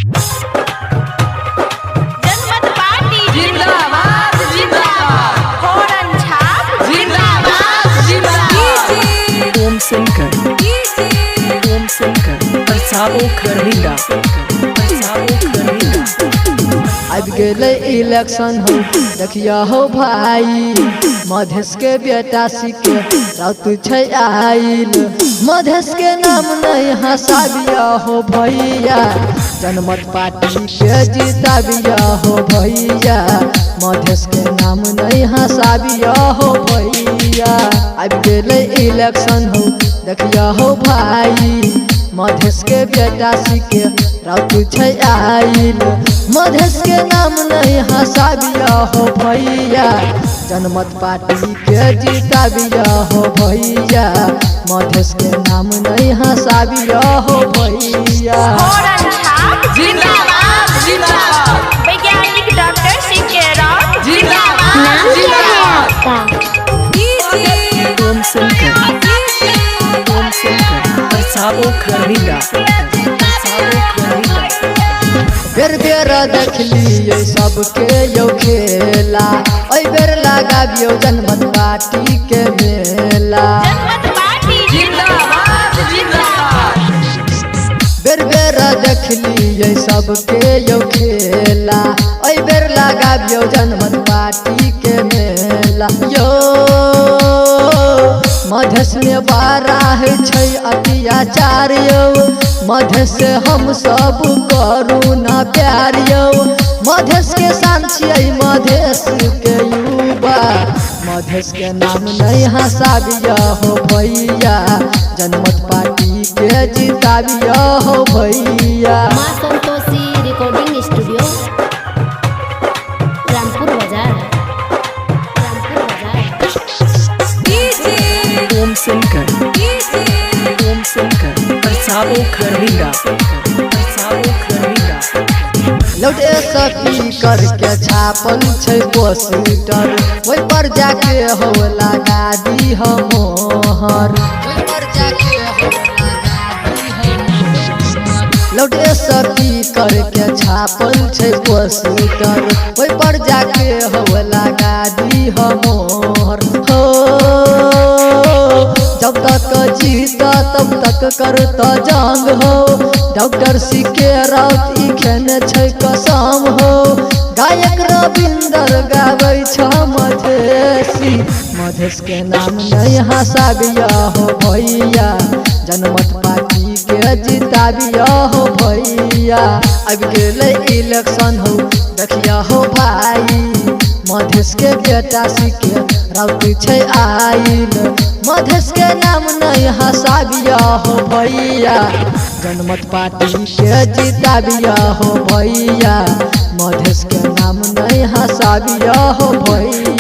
जनमत पार्टी जिंदाबाद जिंदाबाद, फोरन छाप जिंदाबाद जिंदाबाद। ओम शंकर परसाओ खरहिंदा अब गेले इलेक्शन हो देखिया हो भाई, मधेश के बेटा सिके रात छै आइल, मधेश के नाम नहीं हंसाबिया हो भैया, जनमत पार्टी के जिताबिया हो भैया, मधेश के नाम नहीं हंसाबिया हो भैया। अब गेले इलेक्शन हो देखिया हो भाई, मधेश के बेटा सिके रात छै आइल, मधेश के नाम नहीं हंसाबिया हो भैया, जनमत पार्टी के जिताबिया हो भैया, मधेश के नाम नहीं हंसाबिया हो भैया। फोरन छाप जिंदाबाद जिंदाबाद, वैज्ञानिक डॉक्टर सीके राव जिंदाबाद जिंदाबाद। ओम शंकर परसाओ खरहिंदा बेर बेर देख लिये सबके यौ खेला, ओइ बेर लगाबियो जनमत पार्टी के मेला, जनमत पार्टी जिंदाबाद जिंदाबाद। बेर बेर देख लिये सबके यौ खेला, ओइ बेर लगाबियो जनमत पार्टी के मेला। यो मधेश में बारा है छै अत्याचार यौ, मधेश से हम सब करू ना प्यार यौ, मधेश के शान छियै मधेश के युवा, मधेश के नाम नहीं हंसाबिया हो भैया, जनमत पार्टी के जिताबिया हो भैया। माँ संतोषी रिकॉर्डिंग स्टूडियो रामपुर बाजार ओम शंकर परसाओ खरहिंदा लौटे सपी करके छापल छै पोस्टर, ओइ पर जाके हो लगा दी हम मोहर, ओइ पर जाके हो लगा दी हम मोहर। लौटे सपी करके छापल छै पोस्टर, ओइ पर जाके हो लगा दी हम मोहर। हो जब तक जीता तब तक करता जंग हो, डॉक्टर सीके राउत ई खेने छै कसम हो, गायक रविंदर गाबै छ मधेसी, मधेश के नाम नहीं हंसाबिया हो भैया, जनमत पार्टी के जिताबिया हो भैया। अब गेले इलेक्शन हो देखिया हो भाई, मधेश के बेटा सिके राउत छै आइल, मधेश के नाम नहीं हंसाबिया हो भैया, जनमत पार्टी के जिताबिया हो भैया, मधेश के नाम नहीं हंसाबिया हो भैया।